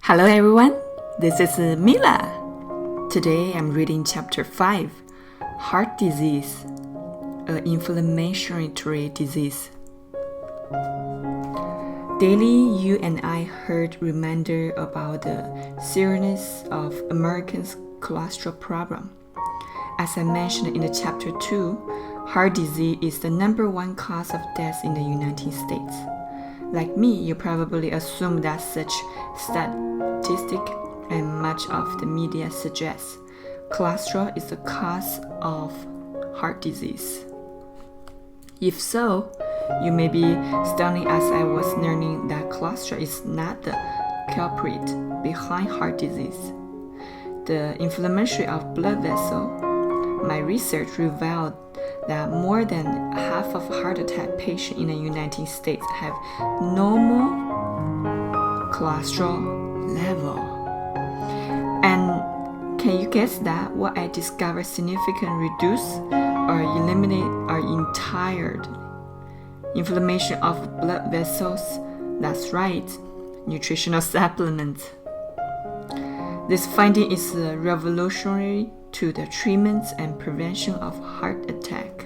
Hello everyone, this is Mila. Today I'm reading chapter 5, Heart Disease, an inflammatory disease. Daily, you and I heard reminder about the seriousness of Americans' cholesterol problem. As I mentioned in the chapter 2, heart disease is the number one cause of death in the United States. Like me, you probably assume that such statistic and much of the media suggests cholesterol is the cause of heart disease. If so, you may be stunned as I was learning that cholesterol is not the culprit behind heart disease. The inflammation of blood vessels. My research revealed that more than half of heart attack patients in the United States have normal cholesterol level. And can you guess that what I discovered significantly reduce or eliminate our entire inflammation of blood vessels? That's right, nutritional supplements. This finding is revolutionary to the treatment and prevention of heart attack.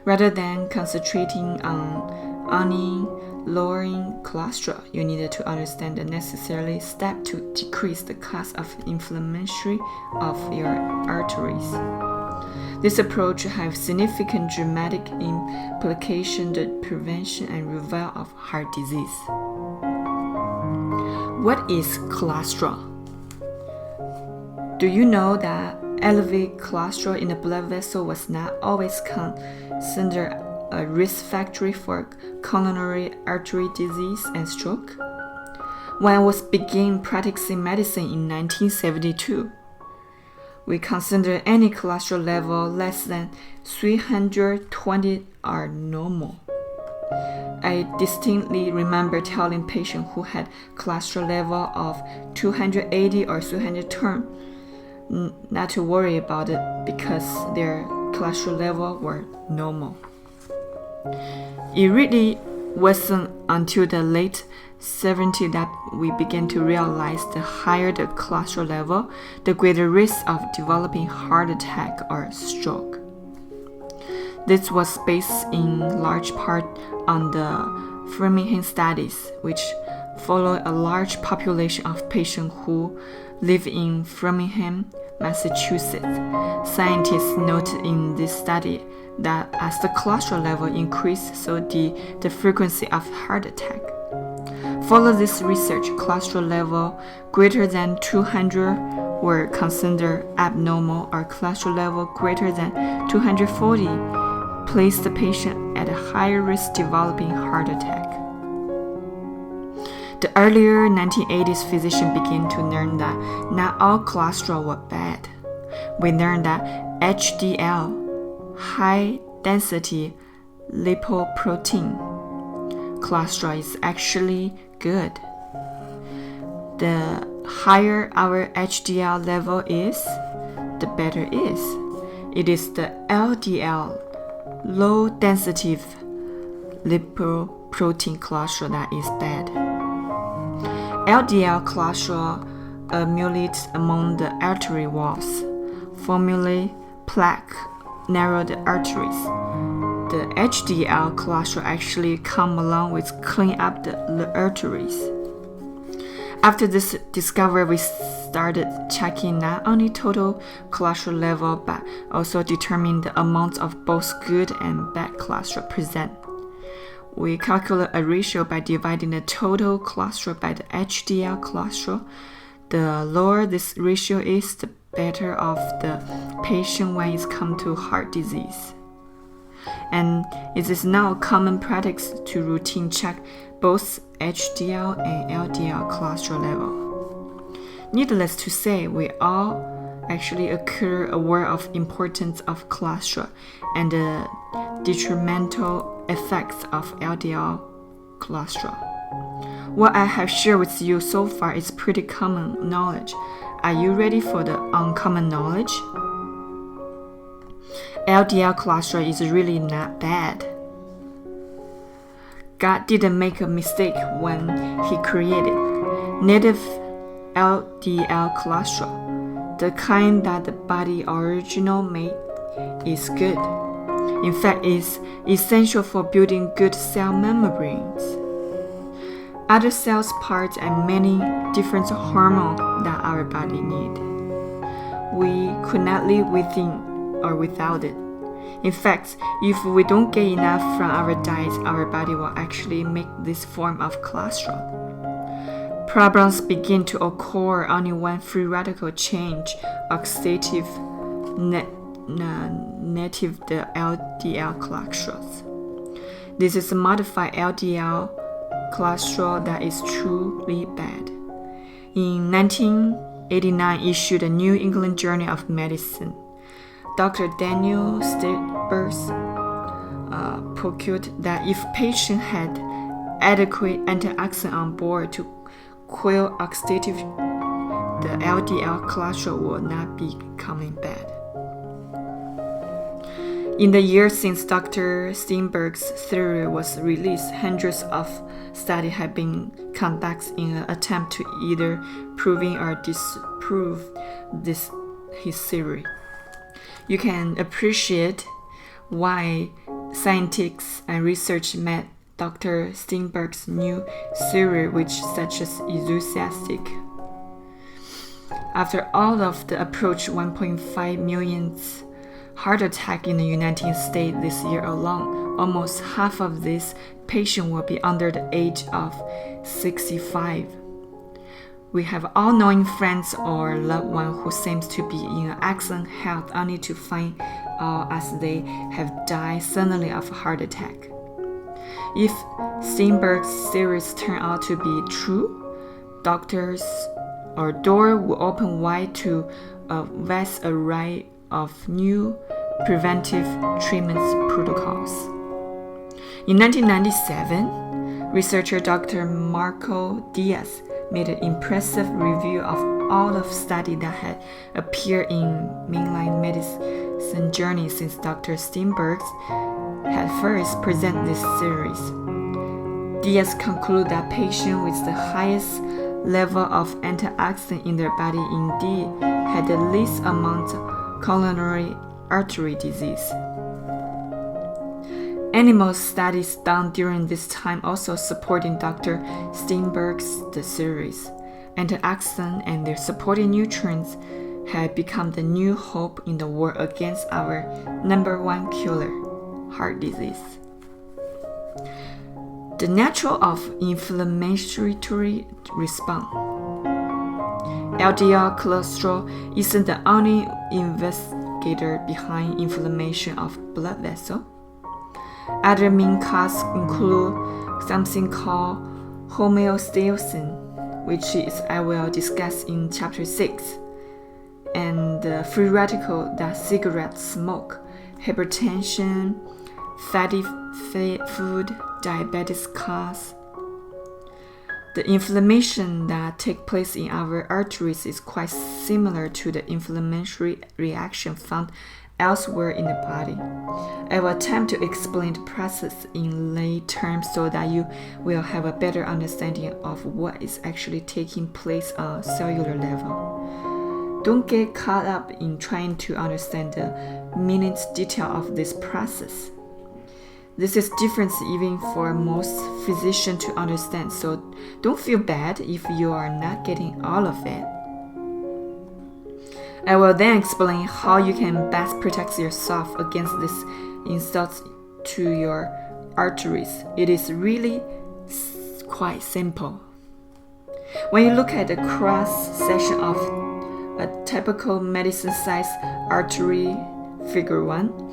Rather than concentrating on only lowering cholesterol, you needed to understand the necessary step to decrease the cause of inflammation of your arteries. This approach has significant dramatic implications in the prevention and reversal of heart disease. What is cholesterol? Do you know that elevated cholesterol in the blood vessel was not always considered a risk factor for coronary artery disease and stroke? When I was beginning practicing medicine in 1972, we considered any cholesterol level less than 320 are normal. I distinctly remember telling patients who had cholesterol level of 280 or 310 not to worry about it because their cholesterol level were normal. It really wasn't until the late 70s that we began to realize the higher the cholesterol level, the greater risk of developing heart attack or stroke. This was based in large part on the Framingham studies, which followed a large population of patients who live in Framingham, Massachusetts. Scientists noted in this study that as the cholesterol level increased, so did the frequency of heart attack. Following this research, cholesterol level greater than 200 were considered abnormal, or cholesterol level greater than 240 placed the patient at a higher risk developing heart attack. The earlier 1980s physicians began to learn that not all cholesterol were bad. We learned that HDL, high-density lipoprotein cholesterol, is actually good. The higher our HDL level is, the better it is. It is the LDL, low-density lipoprotein cholesterol, that is bad. LDL cholesterol accumulates among the artery walls, formulate plaque, narrow the arteries. The HDL cholesterol actually come along with clean up the arteries. After this discovery, we started checking not only total cholesterol level, but also determine the amount of both good and bad cholesterol present. We calculate a ratio by dividing the total cholesterol by the HDL cholesterol. The lower this ratio is, the better off the patient when it comes to heart disease. And it is now common practice to routine check both HDL and LDL cholesterol level. Needless to say, we all actually occur aware of importance of cholesterol and the detrimental effects of LDL cholesterol. What I have shared with you so far is pretty common knowledge. Are you ready for the uncommon knowledge? LDL cholesterol is really not bad. God didn't make a mistake when He created. Native LDL cholesterol, the kind that the body originally made, is good. In fact, it's essential for building good cell membranes. Other cells parts and many different hormones that our body need. We could not live within or without it. In fact, if we don't get enough from our diet, our body will actually make this form of cholesterol. Problems begin to occur only when free radical change oxidative native the LDL cholesterol. This is a modified LDL cholesterol that is truly bad. In 1989, issued a New England Journal of Medicine. Dr. Daniel Steinbergs procured that if patient had adequate antioxidant on board to quell oxidative, the LDL cholesterol will not be becoming bad. In the years since Dr. Steinberg's theory was released, hundreds of studies have been conducted in an attempt to either proving or disprove his theory. You can appreciate why scientists and research met Dr. Steinberg's new theory with such enthusiastic. After all of the approach 1.5 million heart attack in the United States this year alone, almost half of these patients will be under the age of 65. We have all known friends or loved one who seems to be in excellent health only to find out as they have died suddenly of a heart attack. If Steinberg's theories turn out to be true, doctors or door will open wide to a vast array of new preventive treatment protocols. In 1997, researcher Dr. Marco Diaz made an impressive review of all of studies that had appeared in mainline medicine journals since Dr. Steinberg had first presented this series. Diaz concluded that patients with the highest level of antioxidant in their body indeed had the least amount of coronary artery disease. Animal studies done during this time also supporting Dr. Steinberg's theories. Antioxidants and their supporting nutrients had become the new hope in the war against our number one killer, heart disease. The nature of inflammatory response. LDL cholesterol isn't the only investigator behind inflammation of blood vessels. Other main causes include something called homeostasis, which I will discuss in chapter 6, and the free radical that cigarette smoke, hypertension, fatty food, diabetes cause. The inflammation that takes place in our arteries is quite similar to the inflammatory reaction found elsewhere in the body. I will attempt to explain the process in lay terms so that you will have a better understanding of what is actually taking place on a cellular level. Don't get caught up in trying to understand the minute detail of this process. This is different even for most physicians to understand, so don't feel bad if you are not getting all of it. I will then explain how you can best protect yourself against this insult to your arteries. It is really quite simple. When you look at the cross-section of a typical medicine-sized artery, figure 1,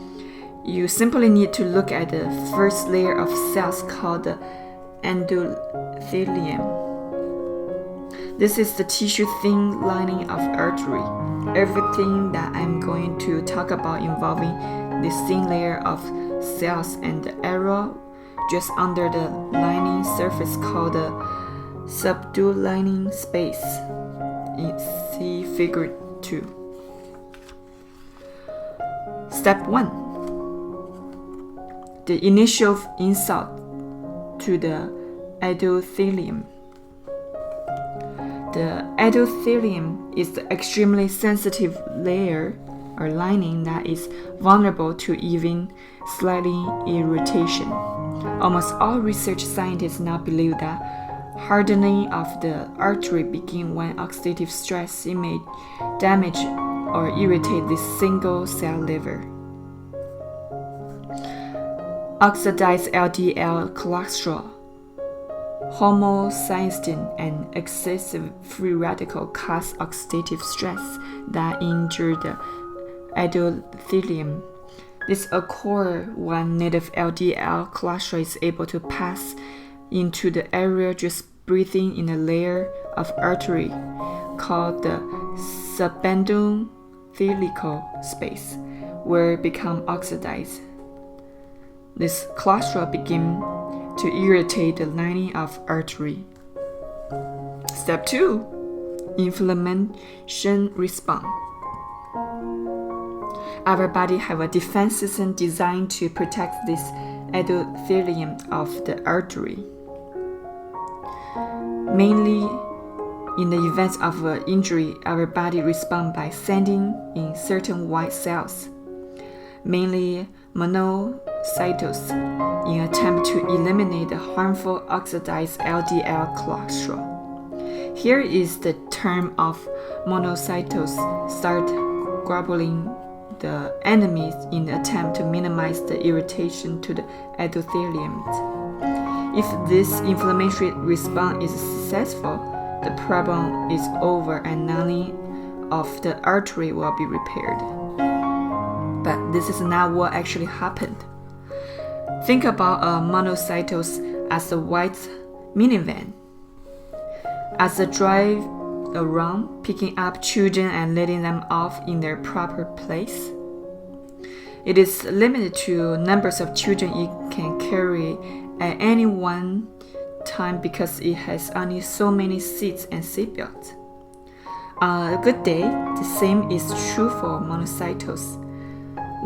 you simply need to look at the first layer of cells called the endothelium. This is the tissue-thin lining of artery. Everything that I'm going to talk about involving this thin layer of cells and the area just under the lining surface called the subdural lining space. See figure 2. Step 1. The initial insult to the endothelium. The endothelium is the extremely sensitive layer or lining that is vulnerable to even slightly irritation. Almost all research scientists now believe that hardening of the artery begins when oxidative stress may damage or irritate this single-cell liver. Oxidized LDL cholesterol, homocysteine, and excessive free radical cause oxidative stress that injure the endothelium. This occurs when native LDL cholesterol is able to pass into the area just breathing in a layer of artery called the subendothelial space, where it becomes oxidized. This cholesterol begins to irritate the lining of artery. Step 2. Inflammation response. Our body have a defense system designed to protect this endothelium of the artery. Mainly in the event of an injury, our body responds by sending in certain white cells, mainly monocytes, in an attempt to eliminate the harmful oxidized LDL cholesterol. Here is the term of monocytes start grappling the enemies in the attempt to minimize the irritation to the endothelium. If this inflammatory response is successful, the problem is over and none of the artery will be repaired. But this is not what actually happened. Think about a monocytes as a white minivan. As they drive around, picking up children and letting them off in their proper place. It is limited to numbers of children it can carry at any one time because it has only so many seats and seatbelts. On a good day, the same is true for monocytes.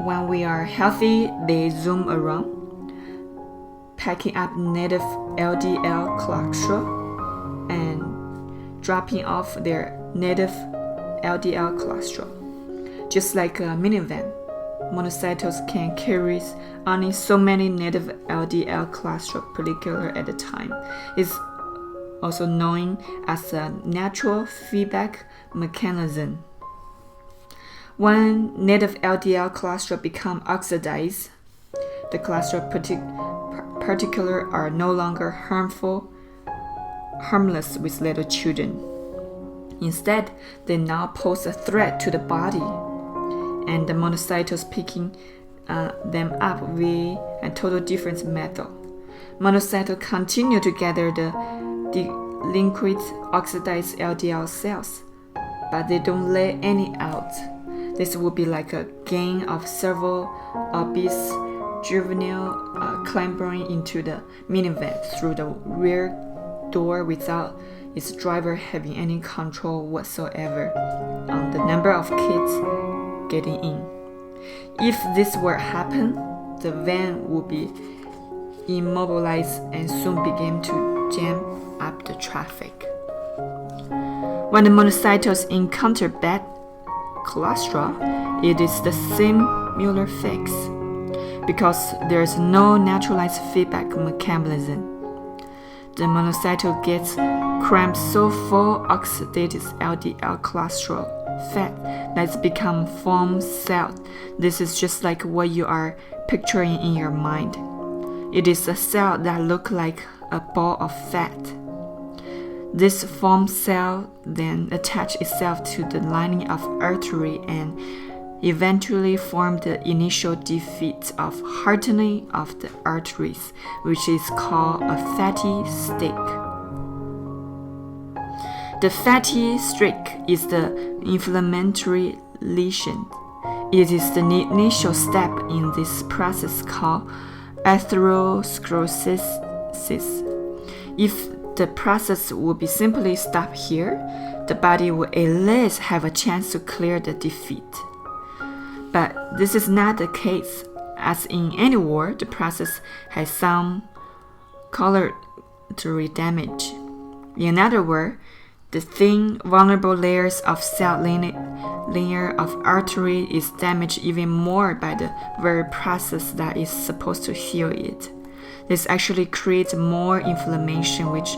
When we are healthy, they zoom around, packing up native LDL cholesterol and dropping off their native LDL cholesterol. Just like a minivan, monocytes can carry only so many native LDL cholesterol per liter at a time. It's also known as a natural feedback mechanism. When native LDL cholesterol become oxidized, the cholesterol particles are no longer harmless with little children. Instead, they now pose a threat to the body, and the monocytes picking them up with a total different method. Monocytes continue to gather the delinquent oxidized LDL cells, but they don't let any out. This would be like a gang of several obese juvenile clambering into the minivan through the rear door without its driver having any control whatsoever on the number of kids getting in. If this were to happen, the van would be immobilized and soon begin to jam up the traffic. When the monocytes encounter bad cholesterol, it is the similar fix because there is no naturalized feedback mechanism. The monocyte gets cramped so full of oxidated LDL cholesterol fat that it's become foam cell. This is just like what you are picturing in your mind. It is a cell that looks like a ball of fat. This foam cell then attaches itself to the lining of artery and eventually form the initial defeat of hardening of the arteries, which is called a fatty streak. The fatty streak is the inflammatory lesion. It is the initial step in this process called atherosclerosis. If the process would be simply stopped here, the body would at least have a chance to clear the defeat. But this is not the case. As in any war, the process has some collateral damage. In other words, The thin, vulnerable layers of cell linear of artery is damaged even more by the very process that is supposed to heal it. This actually creates more inflammation, which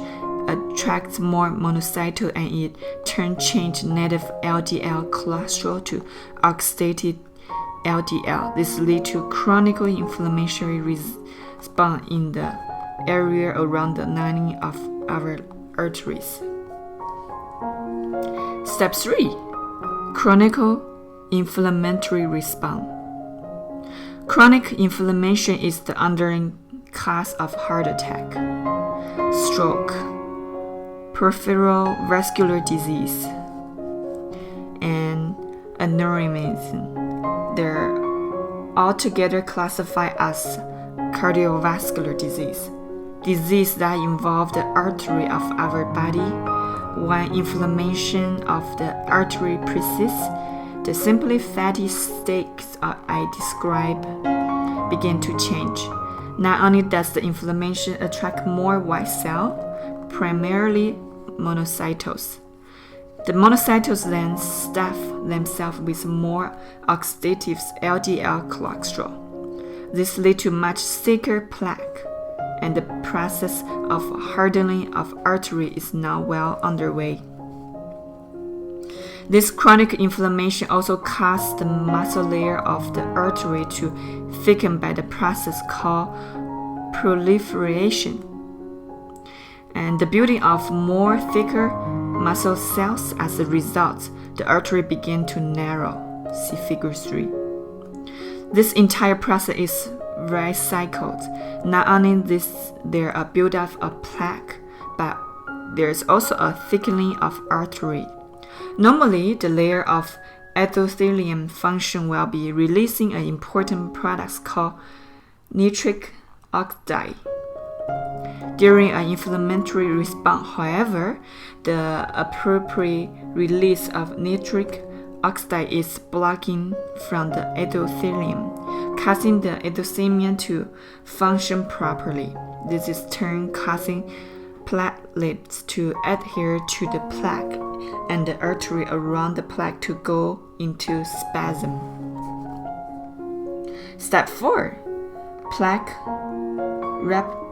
attracts more monocytes, and it change native LDL cholesterol to oxidated LDL. This leads to chronic inflammatory response in the area around the lining of our arteries. Step 3. Chronic inflammatory response. Chronic inflammation is the underlying cause of heart attack, stroke, peripheral vascular disease, and aneurysm. They're altogether classified as cardiovascular disease that involve the artery of our body. When inflammation of the artery persists, the simply fatty states I described begin to change. Not only does the inflammation attract more white cells, primarily monocytes, the monocytes then stuff themselves with more oxidative LDL cholesterol. This leads to much thicker plaque, and the process of hardening of artery is now well underway. This chronic inflammation also causes the muscle layer of the artery to thicken by the process called proliferation, and the building of more thicker muscle cells. As a result, the artery begins to narrow. See figure 3. This entire process is recycled. Not only this, there are build-up of plaque, but there is also a thickening of artery. Normally, the layer of endothelium function will be releasing an important product called nitric oxide. During an inflammatory response, however, the appropriate release of nitric oxide is blocking from the endothelium, causing the endothelium to function properly. This is turn causing platelets to adhere to the plaque and the artery around the plaque to go into spasm. Step 4. Plaque rupture.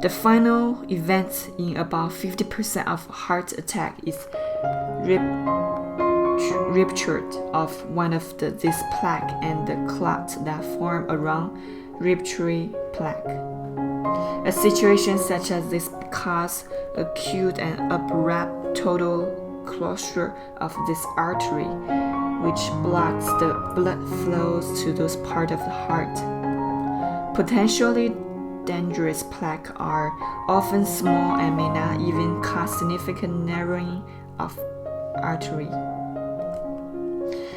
The final event in about 50% of heart attack is rupture of one of these plaque and the clots that form around rupture plaque. A situation such as this causes acute and abrupt total closure of this artery, which blocks the blood flows to those parts of the heart. Potentially dangerous plaques are often small and may not even cause significant narrowing of artery,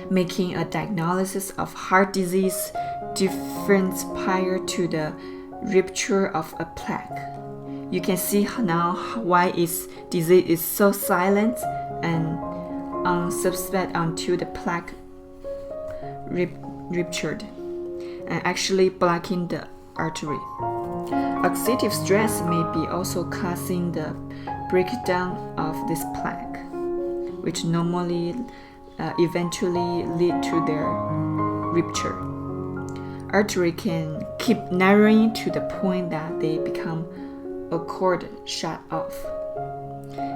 making a diagnosis of heart disease different prior to the rupture of a plaque. You can see now why its disease is so silent and unsuspected until the plaque ruptured and actually blocking the artery. Oxidative stress may be also causing the breakdown of this plaque, which normally eventually lead to their rupture. Artery can keep narrowing to the point that they become a cord shut off.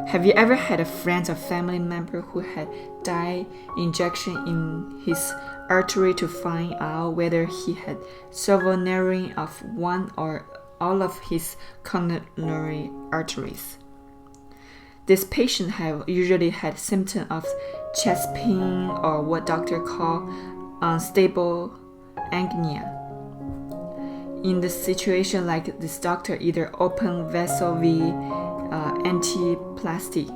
Have you ever had a friend or family member who had dye injection in his artery to find out whether he had severe narrowing of one or all of his coronary arteries? This patient have usually had symptoms of chest pain or what doctors call unstable angina. In the situation like this, doctor either open vessel via angioplasty,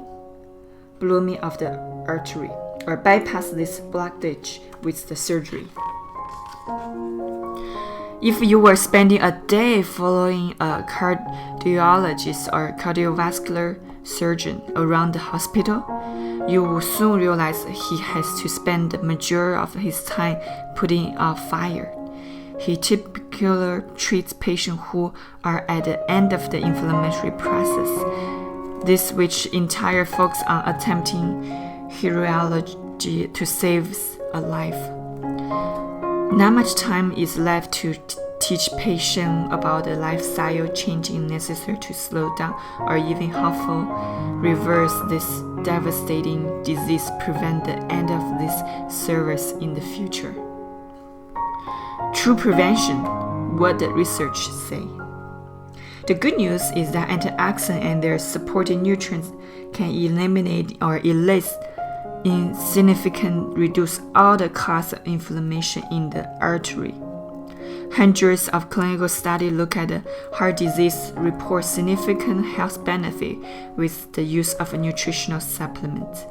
blooming of the artery, or bypass this blockage with the surgery. If you were spending a day following a cardiologist or cardiovascular surgeon around the hospital, you will soon realize he has to spend the majority of his time putting out fire. He typically treats patients who are at the end of the inflammatory process. This which entire focus on attempting heroology to save a life. Not much time is left to teach patients about the lifestyle changing necessary to slow down or even hopefully reverse this devastating disease, prevent the end of this service in the future. True prevention, what the research say. The good news is that antioxidants and their supporting nutrients can eliminate or at least significantly reduce all the cause of inflammation in the artery. Hundreds of clinical studies look at the heart disease report significant health benefit with the use of a nutritional supplement.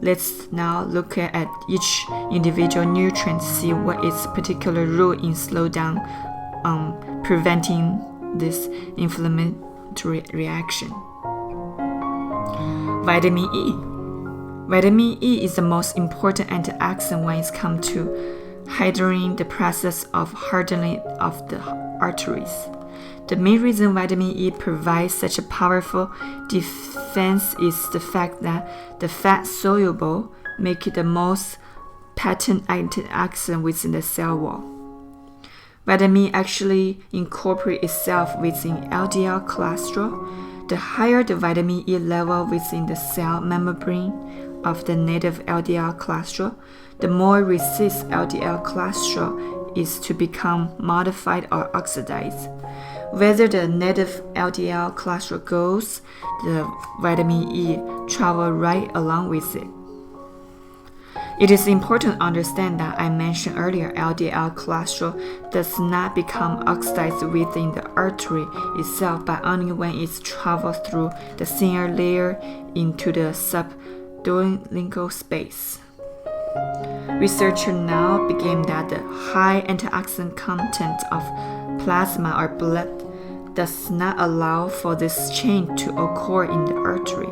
Let's now look at each individual nutrient, see what its particular role in slow down preventing this inflammatory reaction. Vitamin E. Vitamin E is the most important antioxidant when it comes to hindering the process of hardening of the arteries. The main reason vitamin E provides such a powerful defense is the fact that the fat soluble make it the most potent antioxidant within the cell wall. Vitamin E actually incorporates itself within LDL cholesterol. The higher the vitamin E level within the cell membrane of the native LDL cholesterol, the more resist LDL cholesterol is to become modified or oxidized. Whether the native LDL cholesterol goes, the vitamin E travels right along with it. It is important to understand that I mentioned earlier LDL cholesterol does not become oxidized within the artery itself, but only when it travels through the thinner layer into the subdural space. Researchers now began that the high antioxidant content of plasma or blood does not allow for this change to occur in the artery.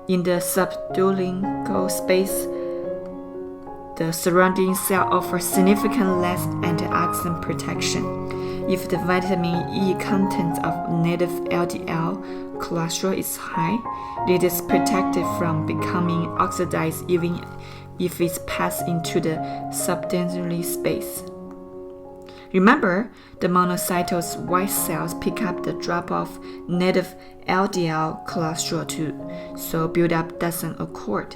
In the subdural space, the surrounding cell offers significantly less antioxidant protection. If the vitamin E content of native LDL cholesterol is high, it is protected from becoming oxidized even if it's passed into the subdural space. Remember, the monocytous white cells pick up the drop of native LDL cholesterol too, so buildup doesn't occur.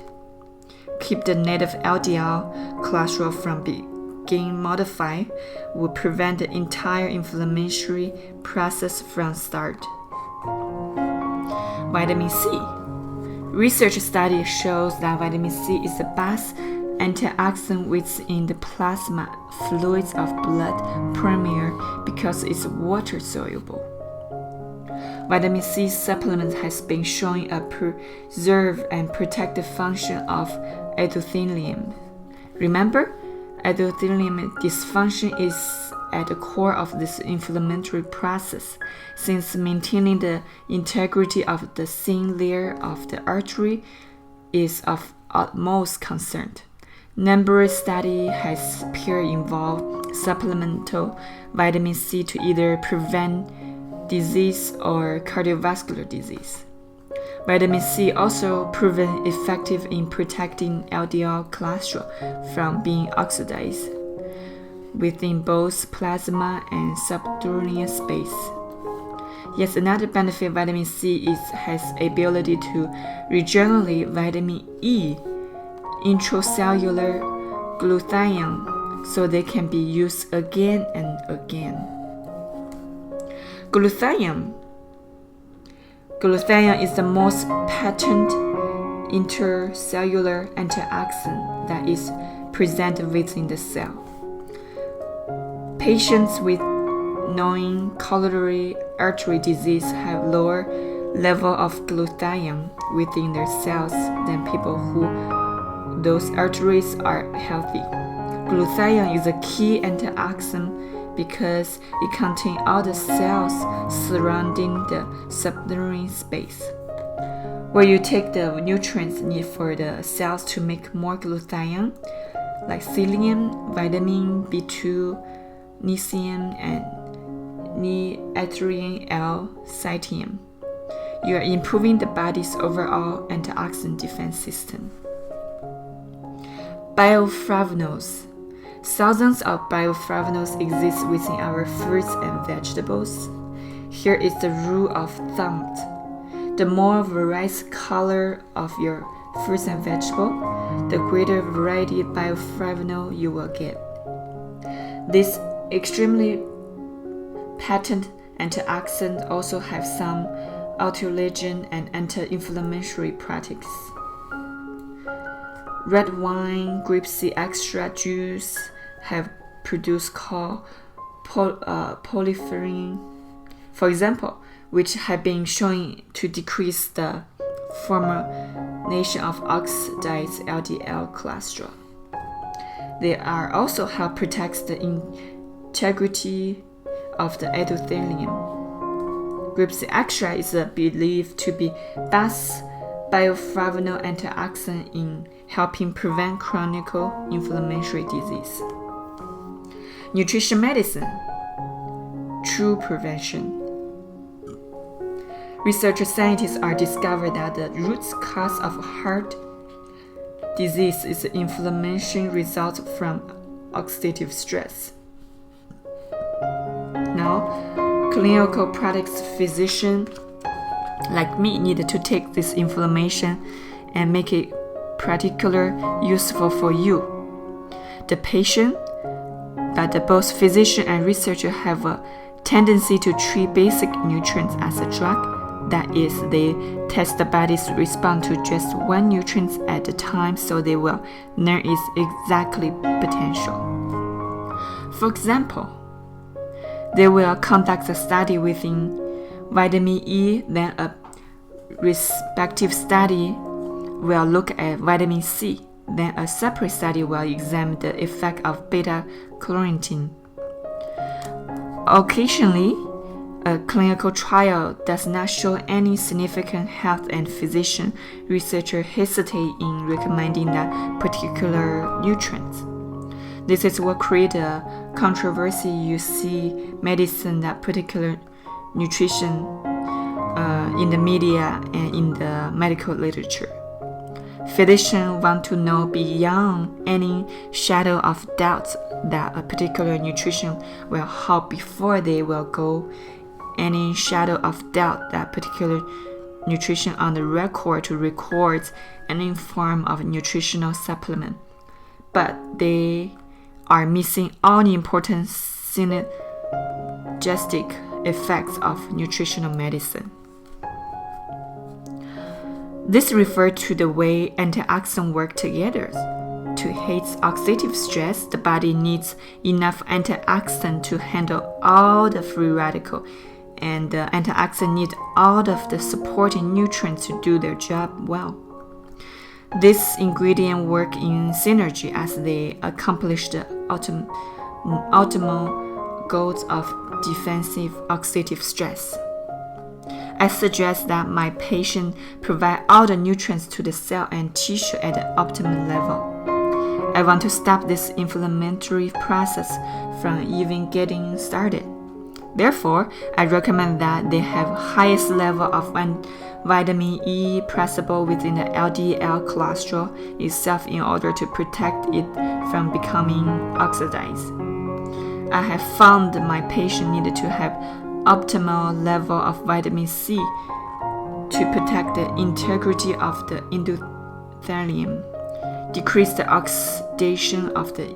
Keep the native LDL cholesterol from being modified will prevent the entire inflammatory process from start. Vitamin C. Research study shows that vitamin C is the best antioxidant within the plasma fluids of blood primarily because it's water soluble. Vitamin C supplement has been showing a preserve and protective function of endothelium. Remember, endothelium dysfunction is at the core of this inflammatory process, since maintaining the integrity of the thin layer of the artery is of utmost concern. Numerous studies has appeared involve supplemental vitamin C to either prevent disease or cardiovascular disease. Vitamin C also proven effective in protecting LDL cholesterol from being oxidized within both plasma and subdural space. Yet another benefit of vitamin C has ability to regenerate vitamin E intracellular glutathione so they can be used again and again. Glutathione is the most potent intercellular antioxidant that is present within the cell. Patients with known coronary artery disease have lower level of glutathione within their cells than people who those arteries are healthy. Glutathione is a key antioxidant because it contains all the cells surrounding the subdural space. Where you take the nutrients needed for the cells to make more glutathione, like selenium, vitamin B2, niacin, and NUTRITIONal L-cysteine. You are improving the body's overall antioxidant defense system. Bioflavonoids. Thousands of bioflavonoids exist within our fruits and vegetables. Here is the rule of thumb. The more varied color of your fruits and vegetables, the greater variety of bioflavonoid you will get. These extremely potent antioxidants also have some anti-allergen and anti-inflammatory properties. Red wine, grapeseed extract juice have produced called polyphenol, for example, which have been shown to decrease the formation of oxidized LDL cholesterol. They are also help protect the integrity of the endothelium. Grapeseed extract is believed to be best bioflavonoid antioxidant in helping prevent chronic inflammatory disease. Nutrition medicine, true prevention. Researcher scientists are discovered that the root cause of heart disease is inflammation results from oxidative stress. Now, clinical practice physician like me needed to take this information and make it particularly useful for you, the patient, but both physician and researcher have a tendency to treat basic nutrients as a drug. That is, they test the body's response to just one nutrient at a time so they will learn its exactly potential. For example, they will conduct a study within vitamin E, then a respective study will look at vitamin C, then a separate study will examine the effect of beta-carotene. Occasionally, a clinical trial does not show any significant health and physician researchers hesitate in recommending that particular nutrient. This is what creates a controversy. You see medicine that particular nutrition in the media and in the medical literature. Physicians want to know beyond any shadow of doubt that a particular nutrition will help before they will go any shadow of doubt that particular nutrition on the record to record any form of nutritional supplement. But they are missing all the important synergistic effects of nutritional medicine. This refers to the way antioxidants work together. To hate oxidative stress, the body needs enough antioxidant to handle all the free radicals, and the antioxidant need all of the supporting nutrients to do their job well. These ingredients work in synergy as they accomplish the optimal goals of defensive oxidative stress. I suggest that my patient provide all the nutrients to the cell and tissue at the optimum level. I want to stop this inflammatory process from even getting started. Therefore, I recommend that they have highest level of vitamin E possible within the LDL cholesterol itself in order to protect it from becoming oxidized. I have found that my patient needed to have optimal level of vitamin C to protect the integrity of the endothelium, decrease the oxidation of the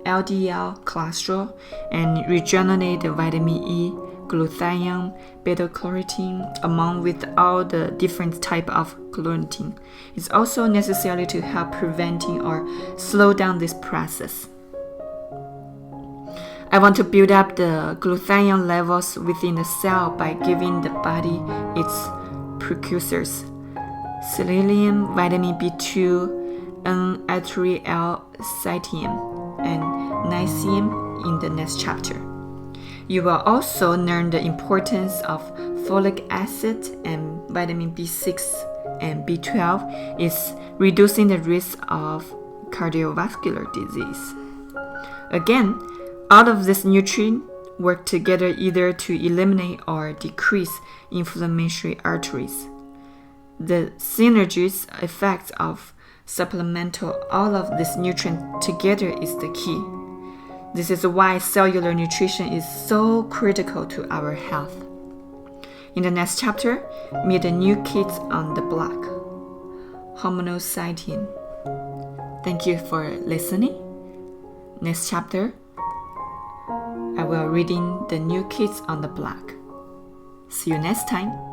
LDL cholesterol, and regenerate the vitamin E, glutathione, beta-carotene, along with all the different type of carotene. It's also necessary to help preventing or slow down this process. I want to build up the glutathione levels within the cell by giving the body its precursors, selenium, vitamin B2, N-L-cysteine, and niacin in the next chapter. You will also learn the importance of folic acid and vitamin B6 and B12 is reducing the risk of cardiovascular disease. Again, all of these nutrients work together either to eliminate or decrease inflammatory arteries. The synergist effect of supplemental all of these nutrients together is the key. This is why cellular nutrition is so critical to our health. In the next chapter, meet the new kids on the block. Homocysteine. Thank you for listening. Next chapter, I will reading the new kids on the block. See you next time.